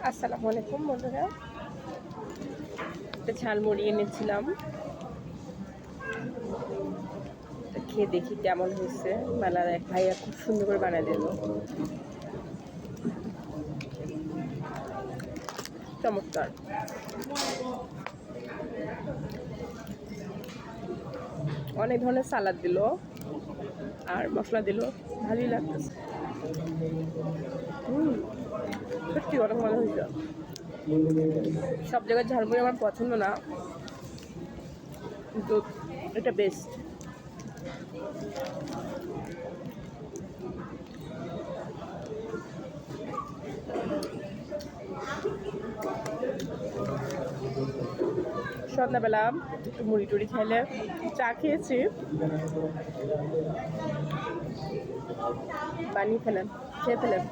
আসসালামু আলাইকুম বন্ধুরা, একটা ঝালমুড়ি এনেছিলাম। খেয়ে দেখি কেমন হয়েছে। মেলার এক ভাইয়া খুব সুন্দর করে বানিয়ে দিল, চমৎকার। অনেক ধরনের সালাদ দিল আর মশলা দিল, ভালোই লাগতেছে। সত্যি অনেক মজা হয়েছে। সব জায়গায় ঝালমুড়ি আমার পছন্দ না, কিন্তু এটা বেস্ট। সন্ধ্যাবেলা একটু মুড়ি টুড়ি খাইলে, চা খেয়েছি, বানিয়ে ফেলেন, খেয়ে ফেলেন।